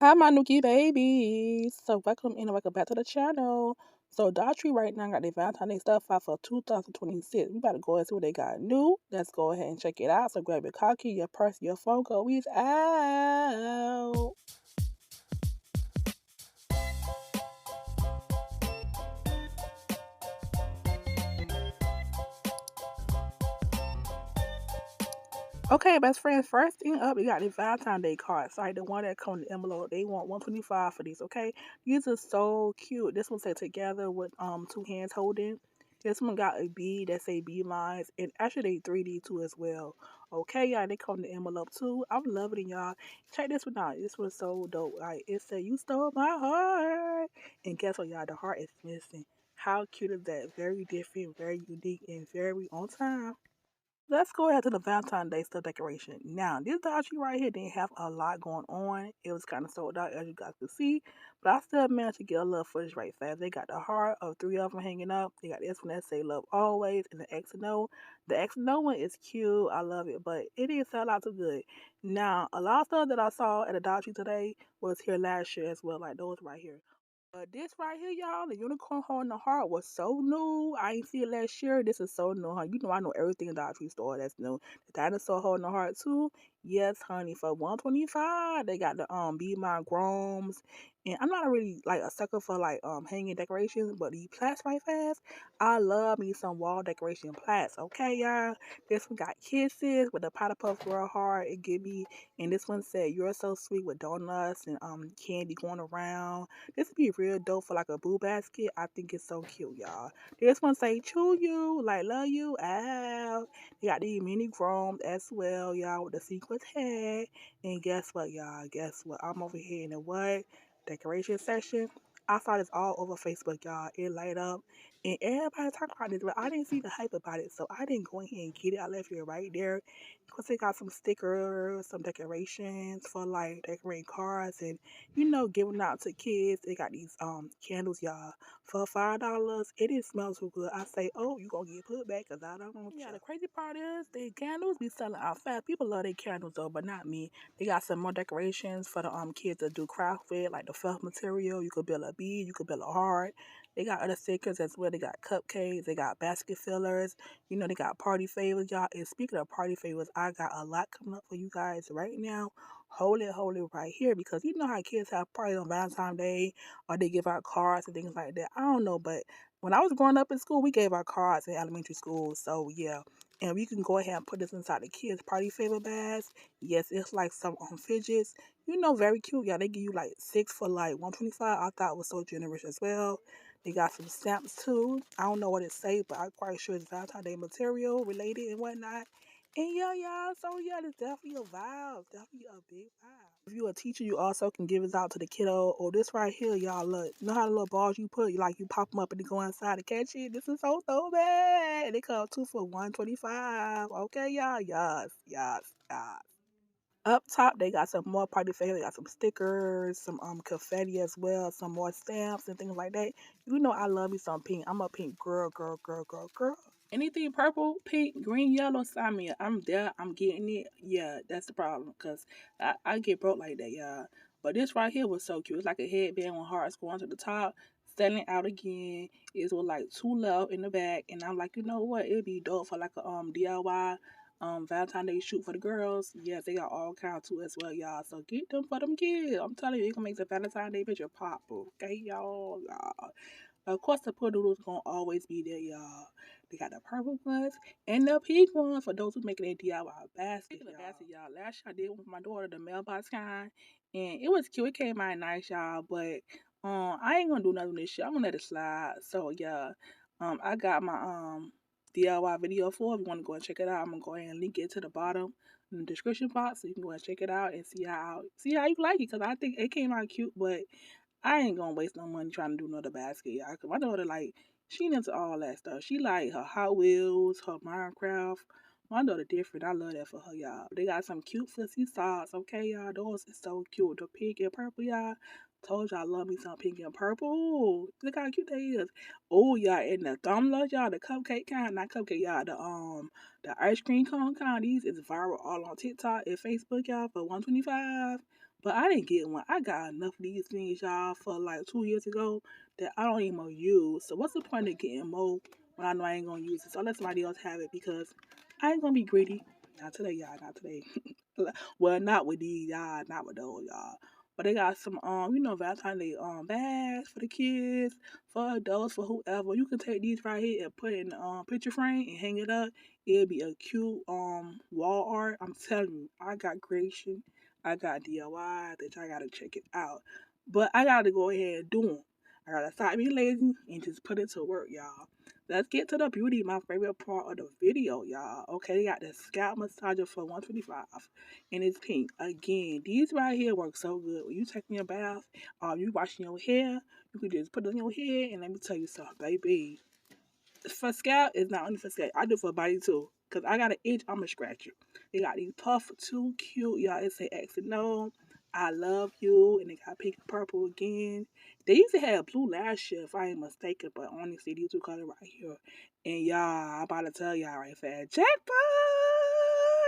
Hi, my Nuki babies. So welcome in and welcome back to the channel. So Dollar Tree right now got the Valentine's stuff out for 2026. We about to go and see what they got new. Let's go ahead and check it out. So grab your car key, your purse, your phone. Go, we's out. Okay, best friends. First thing up, we got the Valentine's Day cards. Sorry, the one that come in the envelope. They want 125 for these. Okay, these are so cute. This one said together with two hands holding. This one got a B that say B lines, and actually they 3D too as well. Okay, y'all, they come in the envelope too. I'm loving it, y'all. Check this one out. This was so dope. Like it said, "You stole my heart," and guess what, y'all? The heart is missing. How cute is that? Very different, very unique, and very on time. Let's go ahead to the Valentine's Day stuff decoration. Now, this Dollar Tree right here didn't have a lot going on. It was kind of sold out, as you guys can see. But I still managed to get a little footage right fast. They got the heart of three of them hanging up. They got this one that say love always and the X and O. The X and O one is cute. I love it. But it didn't sell out too good. Now, a lot of stuff that I saw at the Dollar Tree today was here last year as well. Like those right here. But this right here, y'all, the unicorn holding the heart was so new. I ain't see it last year. This is so new, huh? You know I know everything in the Dollar Tree store that's new. The dinosaur holding the heart too. Yes, honey, for 125. They got the Be My Groms. And I'm not really like a sucker for like hanging decorations, but the plats right fast. I love me some wall decoration plats. Okay, y'all. This one got kisses with the Powerpuff Girl heart. It give me, and this one said you're so sweet with donuts and candy going around. This would be real dope for like a boo basket. I think it's so cute, y'all. This one say chew you, like love you, ow. They got these mini groms as well, y'all, with the sequins head. And guess what, y'all? Guess what? I'm over here in the what? Decoration section. I saw this all over Facebook, y'all. It light up. And everybody talking about this, but I didn't see the hype about it. So I didn't go in here and get it. I left it right there. Because they got some stickers, some decorations for like decorating cars and giving out to kids. They got these candles, y'all, for $5. It is smells so good. I say, oh, you gonna get put back because I don't want you. Yeah, the crazy part is the candles be selling out fast. People love their candles though, but not me. They got some more decorations for the kids to do craft with, like the felt material. You could build a bead, you could build a heart. They got other stickers as well. They got cupcakes, they got basket fillers, they got party favors, y'all. And speaking of party favors, I got a lot coming up for you guys right now. Hold it right here because you know how kids have parties on Valentine's Day or they give out cards and things like that. I don't know, but when I was growing up in school, we gave out cards in elementary school. So yeah. And we can go ahead and put this inside the kids' party favor bags. Yes, it's like some fidgets. Very cute. Yeah, they give you like 6 for like 125. I thought it was so generous as well. They got some stamps too. I don't know what it say, but I'm quite sure it's Valentine's Day material related and whatnot. And yeah, y'all, so yeah, it's definitely a vibe. Definitely a big vibe. If you're a teacher, you also can give this out to the kiddo. Or this right here, y'all, look. You know how the little balls you put, you pop them up and they go inside to catch it? This is so bad. They come 2 for 125. Okay, y'all, yes. Up top, they got some more party favors. They got some stickers, some confetti as well, some more stamps and things like that. You know I love me some pink. I'm a pink girl. Anything purple, pink, green, yellow, sign me up. I'm there. I'm getting it. Yeah, that's the problem. Because I get broke like that, y'all. But this right here was so cute. It's like a headband with hearts going to the top. Selling out again. It's with like 2 left in the back. And I'm like, you know what? It'd be dope for like a DIY Valentine's Day shoot for the girls. Yes, they got all kinds too as well, y'all. So get them for them kids. I'm telling you, it can make the Valentine's Day picture pop. Okay, y'all. Of course, the poodles gonna always be there, y'all. They got the purple ones and the pink ones for those who making their DIY basket. Y'all. Last year I did with my daughter the mailbox kind, and it was cute. It came out nice, y'all. But I ain't gonna do nothing this year. I'm gonna let it slide. So yeah, I got my DIY video for. If you want to go and check it out, I'm gonna go ahead and link it to the bottom in the description box so you can go and check it out and see how you like it. Cause I think it came out cute, but I ain't gonna waste no money trying to do another basket, y'all. Cause my daughter she into all that stuff. She like her Hot Wheels, her Minecraft. My daughter different. I love that for her, y'all. They got some cute fussy socks, okay, y'all. Those is so cute. The pink and purple, y'all. Told y'all I love me some pink and purple. Look how cute they is. Oh, y'all, and the thumblers, y'all, the cupcake kind, not cupcake, y'all, the ice cream cone kind. These is viral all on TikTok and Facebook, y'all, for 125. But I didn't get one. I got enough of these things, y'all, for like 2 years ago that I don't even use. So what's the point of getting more when I know I ain't gonna use it? So I'll let somebody else have it because I ain't gonna be greedy. Not today, y'all. Not today. Well, not with these, y'all. Not with those, y'all. But they got some, Valentine's Day bags for the kids, for adults, for whoever. You can take these right here and put it in the picture frame and hang it up. It'll be a cute wall art. I'm telling you, I got creation. I got DIY that y'all gotta check it out. But I gotta go ahead and do them. I gotta stop being lazy and just put it to work, y'all. Let's get to the beauty, my favorite part of the video, y'all. Okay, they got the scalp massager for 125 and it's pink. Again, these right here work so good. When you taking a bath, you washing your hair, you can just put it on your head and let me tell you something, baby. For scalp, it's not only for scalp. I do for body too. Cause I got an itch, I'ma scratch you. They got these puffs too cute, y'all. It say X and no. I love you, and they got pink and purple again. They used to have blue last year, if I ain't mistaken, but honestly, these two colors right here. And y'all, I'm about to tell y'all right fast. Jackpot!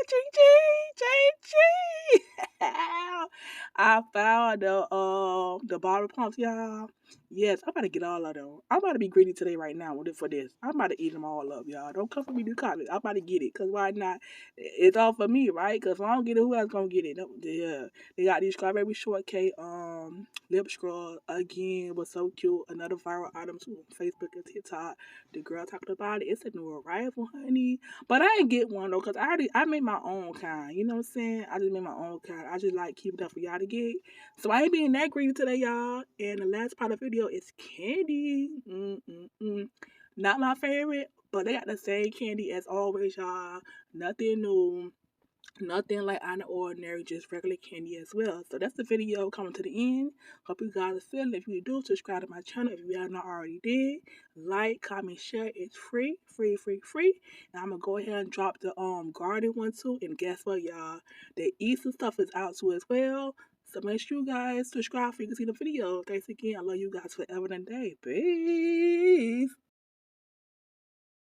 Ching ching! Ching ching! I found the bottle pumps, y'all. Yes, I'm about to get all of them. I'm about to be greedy today right now with it for this. I'm about to eat them all up, y'all. Don't come for me to college. I'm about to get it. Because why not? It's all for me, right? Because if I don't get it, who else going to get it? Yeah. They got these strawberry shortcake lip scrub. Again, was so cute. Another viral item too on Facebook and TikTok. The girl talked about it. It's a new arrival, honey. But I didn't get one, though, because I made my own kind. You know what I'm saying? I just made my own kind. I just like keep it up for y'all to get. So I ain't being that greedy today, y'all. And the last part of the video is candy. Not my favorite, but they got the same candy as always, y'all. Nothing new. Nothing like out of the ordinary, just regular candy as well. So that's the video coming to the end. Hope you guys are feeling. If you do, subscribe to my channel if you have not already did. Like, comment, share. It's free, free, free, free. And I'm gonna go ahead and drop the garden one too. And guess what, y'all? The Easter stuff is out too as well. So make sure you guys subscribe so you can see the video. Thanks again. I love you guys forever and a day. Peace.